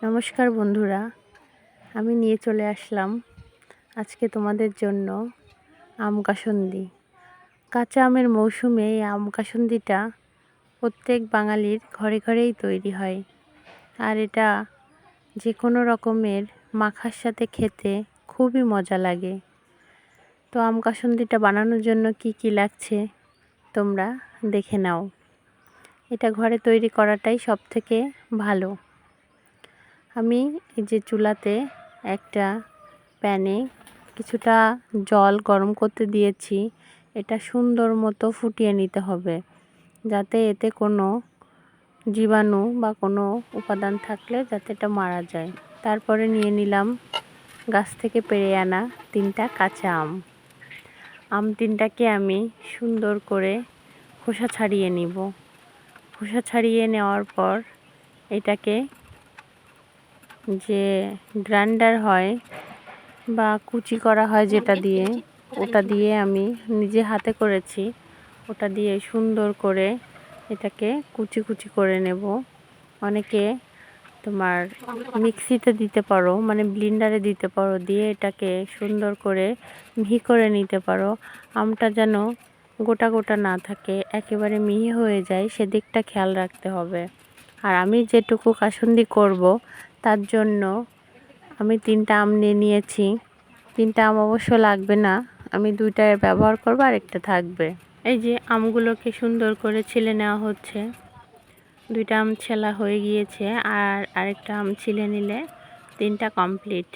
নমস্কার বন্ধুরা, আমি নিয়ে চলে আসলাম আজকে তোমাদের জন্য আম কাসুন্দি। কাঁচা আমের মৌসুমে এই আম কাসুন্দিটা প্রত্যেক বাঙালির ঘরে ঘরেই তৈরি হয়। আর এটা যে কোনো রকমের মাখার সাথে খেতে খুবই মজা লাগে। তো আম কাসুন্দিটা বানানোর জন্য কি কি লাগছে তোমরা দেখে নাও। এটা ঘরে তৈরি করাটাই সবথেকে ভালো। আমি এই যে চুলাতে একটা প্যানে কিছুটা জল গরম করতে দিয়েছি। এটা সুন্দর মতো ফুটিয়ে নিতে হবে, যাতে এতে কোনো জীবাণু বা কোনো উপাদান থাকলে যাতে এটা মারা যায়। তারপরে নিয়ে নিলাম গাছ থেকে পেড়ে আনা 3টা কাঁচা আম। 3টাকে আমি সুন্দর করে খোসা ছাড়িয়ে নিব। খোসা ছাড়িয়ে নেওয়ার পর এটাকে যে গ্রাইন্ডার হয় বা কুচি করা হয় যেটা দিয়ে, ওটা দিয়ে আমি নিজে হাতে করেছি। ওটা দিয়ে সুন্দর করে এটাকে কুচি কুচি করে নেব। অনেকে তোমার মিক্সিতে দিতে পারো, মানে ব্লেন্ডারে দিতে পারো, দিয়ে এটাকে সুন্দর করে মিহি করে নিতে পারো। আমটা যেন গোটা গোটা না থাকে, একেবারে মিহি হয়ে যায়, সেদিকটা খেয়াল রাখতে হবে। আর আমি যেটুকু কাসুন্দি করব তার জন্য আমি 3টা আম নিয়ে নিয়েছি। 3টা আম অবশ্য লাগবে না, আমি 2টা ব্যবহার করব আর একটা থাকবে। এই যে আমগুলোকে সুন্দর করে ছিলে নেওয়া হচ্ছে। 2টা আম ছেলা হয়ে গিয়েছে, আর আরেকটা আম ছিলে নিলে 3টা কমপ্লিট।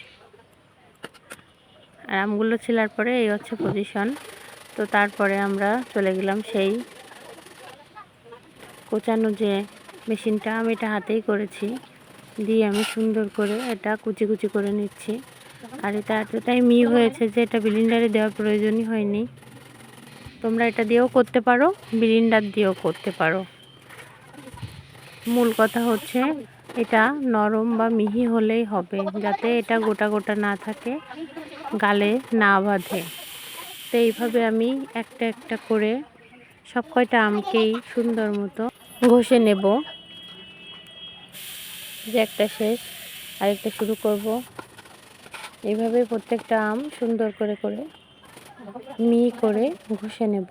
আর আমগুলো ছেলার পরে এই হচ্ছে পজিশন। তো তারপরে আমরা চলে গেলাম সেই কোচানো যে মেশিনটা, আমি এটা হাতেই করেছি, দিয়ে আমি সুন্দর করে এটা কুচি কুচি করে নিচ্ছি। আর এটা এতটাই মিহি হয়েছে যে এটা ব্লেন্ডারে দেওয়ার প্রয়োজনই হয়নি। তোমরা এটা দিয়েও করতে পারো, ব্লেন্ডার দিয়েও করতে পারো। মূল কথা হচ্ছে এটা নরম বা মিহি হলেই হবে, যাতে এটা গোটা গোটা না থাকে, গালে না বাঁধে। তো এইভাবে আমি একটা একটা করে সব কয়টা আমকেই সুন্দর মতো ঘষে নেব। যে একটা শেষ, আরেকটা শুরু করব। এইভাবে প্রত্যেকটা আম সুন্দর করে করে মিহি করে ঘষে নেব।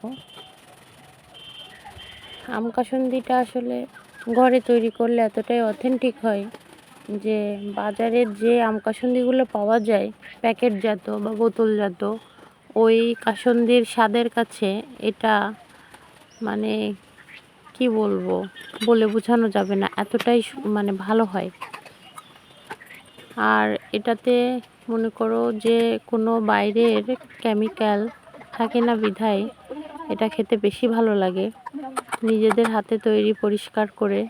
আম কাসুন্দিটা আসলে ঘরে তৈরি করলে এতটাই অথেন্টিক হয় যে বাজারের যে আম কাসুন্দিগুলো পাওয়া যায় প্যাকেটজাত বা বোতলজাত, ওই কাসুন্দির স্বাদের কাছে এটা মানে কি বলবো, বলে বোঝানো যাবে না, এতটাই মানে ভালো হয়। আর এটাতে মনে করো যে কোনো বাইরের কেমিক্যাল থাকে না, বিধায় এটা খেতে বেশি ভালো লাগে। নিজেদের হাতে তৈরি পরিষ্কার করে।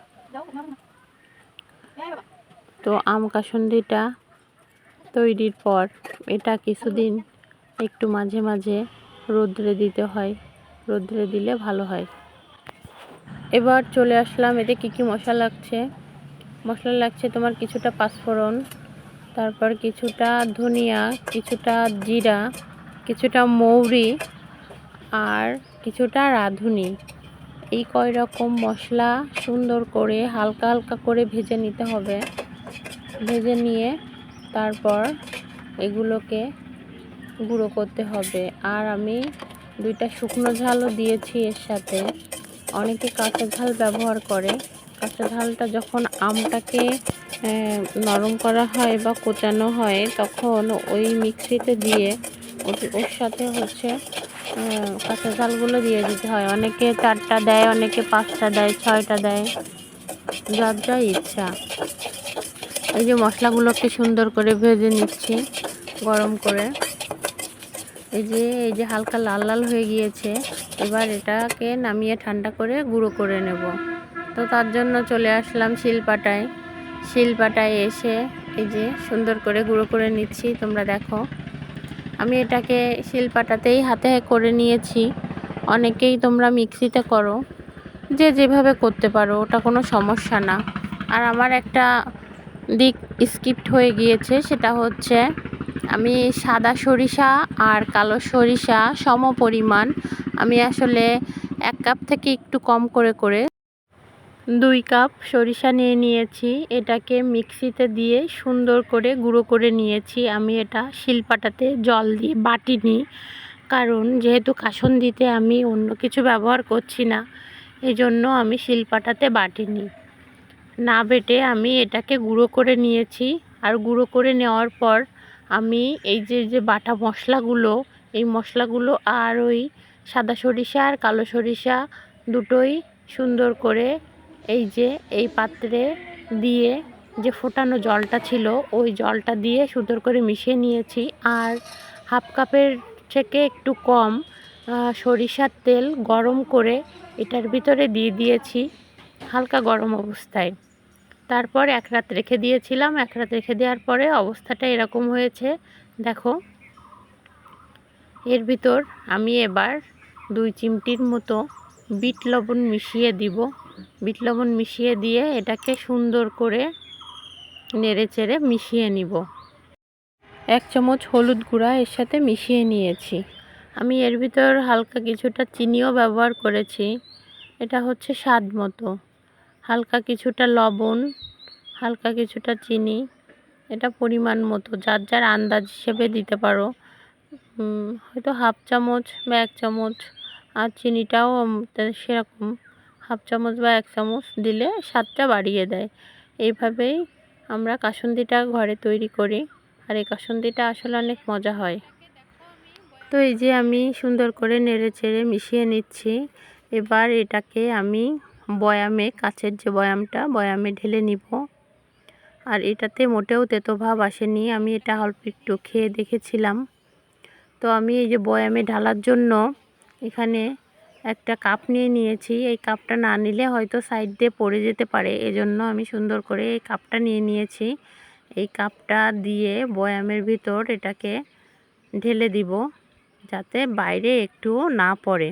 তো আম কাসুন্দিটা তৈরির পর এটা কিছুদিন একটু মাঝে মাঝে রোদ্রে দিতে হয়, রোদ্রে দিলে ভালো হয়। এবার চলে আসলাম এতে কি কি মশলা লাগছে। মশলা লাগছে তোমার কিছুটা পাঁচফোড়ন, তারপর কিছুটা ধনিয়া, কিছুটা জিরা, কিছুটা মৌরি, আর কিছুটা রাঁধুনি। এই কয় রকম মশলা সুন্দর করে হালকা হালকা করে ভেজে নিতে হবে। ভেজে নিয়ে তারপর এগুলোকে গুঁড়ো করতে হবে। আর আমি 2টা শুকনো ঝালও দিয়েছি এর সাথে। অনেকে কাঁচা ঝাল ব্যবহার করে। কাঁচা ঝালটা যখন আমটাকে নরম করা হয় বা কোচানো হয়, তখন ওই মিক্সিতে দিয়ে ওর সাথে হচ্ছে কাঁচা ঝালগুলো দিয়ে দিতে হয়। অনেকে 4টা দেয়, অনেকে 5টা দেয়, 6টা দেয়, যার যা ইচ্ছা। এই যে মশলাগুলোকে সুন্দর করে ভেজে নিচ্ছি গরম করে। এই যে হালকা লাল লাল হয়ে গিয়েছে। এবার এটাকে নামিয়ে ঠান্ডা করে গুঁড়ো করে নেব। তো তার জন্য চলে আসলাম শিলপাটায়। শিলপাটায় এসে এই যে সুন্দর করে গুঁড়ো করে নিচ্ছি। তোমরা দেখো, আমি এটাকে শিলপাটাতেই হাতে করে নিয়েছি। অনেকেই তোমরা মিক্সিতে করো, যে যেভাবে করতে পারো, ওটা কোনো সমস্যা না। আর আমার একটা দিক স্কিপ্ট হয়ে গিয়েছে, সেটা হচ্ছে আমি সাদা সরিষা আর কালো সরিষা সম পরিমাণ আমি আসলে 1 কাপ থেকে একটু কম করে করে 2 কাপ সরিষা নিয়ে নিয়েছি। এটাকে মিক্সিতে দিয়ে সুন্দর করে গুঁড়ো করে নিয়েছি। আমি এটা শিলপাটাতে জল দিয়ে বাটিনি, কারণ যেহেতু কাসুন্দিতে আমি অন্য কিছু ব্যবহার করছি না, এজন্য আমি শিলপাটাতে বাটিনি। না বেটে আমি এটাকে গুঁড়ো করে নিয়েছি। আর গুঁড়ো করে নেওয়ার পর আমি এই যে বাটা মশলাগুলো, এই মশলাগুলো আর ওই সাদা সরিষা আর কালো সরিষা দুটোই সুন্দর করে এই পাত্রে দিয়ে, যে ফোটানো জলটা ছিল ওই জলটা দিয়ে সুন্দর করে মিশিয়ে নিয়েছি। আর হাফ কাপের থেকে একটু কম সরিষার তেল গরম করে এটার ভিতরে দিয়ে দিয়েছি হালকা গরম অবস্থায়। তারপর 1 রাত রেখে দিয়েছিলাম। 1 রাত রেখে দেওয়ার পরে অবস্থাটা এরকম হয়েছে, দেখো। এর ভিতর আমি এবার 2 চিমটির মতো বিট লবণ মিশিয়ে দিব। বিট লবণ মিশিয়ে দিয়ে এটাকে সুন্দর করে নেড়েচেড়ে মিশিয়ে নিব। 1 চামচ হলুদ গুঁড়া এর সাথে মিশিয়ে নিয়েছি। আমি এর ভিতর হালকা কিছুটা চিনিও ব্যবহার করেছি। এটা হচ্ছে স্বাদ মতো। হালকা কিছুটা লবণ, হালকা কিছুটা চিনি, এটা পরিমাণ মতো যার যার আন্দাজ হিসেবে দিতে পারো। হয়তো হাফ চামচ বা 1 চামচ, আর চিনিটাও সেরকম হাফ চামচ বা 1 চামচ দিলে স্বাদটা বাড়িয়ে দেয়। এইভাবেই আমরা কাসুন্দিটা ঘরে তৈরি করি, আর এই কাসুন্দিটা আসলে অনেক মজা হয়। তো এই যে আমি সুন্দর করে নেড়েচেড়ে মিশিয়ে নিচ্ছি। এবার এটাকে আমি বয়ামে, কাচের যে বয়ামটা, বয়ামে ঢেলে নিব। আর এটাতে মোটেও তেতো ভাব আসেনি। আমি এটা অল্প একটু খেয়ে দেখেছিলাম। তো আমি এই যে বয়ামে ঢালার জন্য এখানে একটা কাপ নিয়ে নিয়েছি। এই কাপটা না নিলে হয়তো সাইড দিয়ে পড়ে যেতে পারে, এজন্য আমি সুন্দর করে এই কাপটা নিয়ে নিয়েছি। এই কাপটা দিয়ে বয়ামের ভিতর এটাকে ঢেলে দিব, যাতে বাইরে একটুও না পড়ে।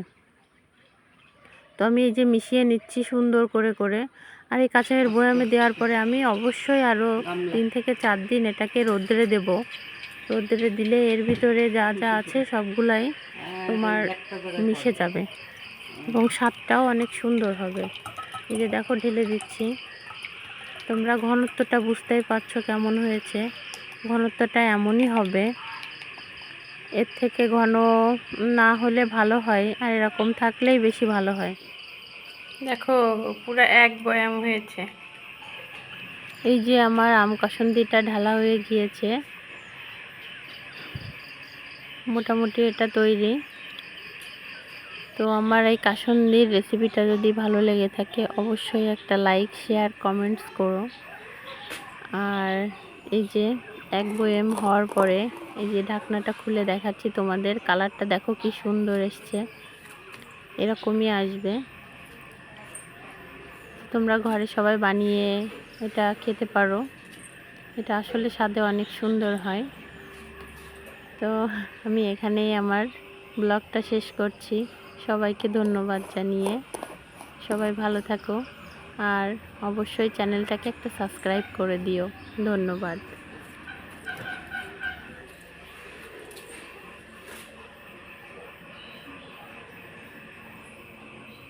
তো আমি এই যে মিশিয়ে নিচ্ছি সুন্দর করে। আর এই কাঁচের বয়ামে দেওয়ার পরে আমি অবশ্যই আরও 3 থেকে 4 দিন এটাকে রোদ্রে দেব। রোদ্রে দিলে এর ভিতরে যা যা আছে সবগুলাই তোমার মিশে যাবে এবং স্বাদটাও অনেক সুন্দর হবে। এই যে দেখো ঢেলে দিচ্ছি। তোমরা ঘনত্বটা বুঝতেই পারছো কেমন হয়েছে। ঘনত্বটা এমনই হবে, এর থেকে ঘন না হলে ভালো হয়, আর এরকম থাকলেই বেশি ভালো হয়। দেখো পুরো 1 বয়াম হয়েছে। এই যে আমার আম কাসুন্দিটা ঢালা হয়ে গিয়েছে, মোটামুটি এটা তৈরি। তো আমার এই কাসুন্দির রেসিপিটা যদি ভালো লেগে থাকে অবশ্যই একটা লাইক, শেয়ার, কমেন্টস করো। আর এই যে 1 বয়াম হওয়ার পরে এই যে ঢাকনাটা খুলে দেখাচ্ছি তোমাদের, কালারটা দেখো কি সুন্দর এসছে, এরকমই আসবে। তোমরা ঘরে সবাই বানিয়ে এটা খেতে পারো। এটা আসলে স্বাদে অনেক সুন্দর হয়। তো আমি এখানেই আমার ব্লগটা শেষ করছি। সবাইকে ধন্যবাদ জানিয়ে সবাই ভালো থাকো, আর অবশ্যই চ্যানেলটাকে একটা সাবস্ক্রাইব করে দিও। ধন্যবাদ।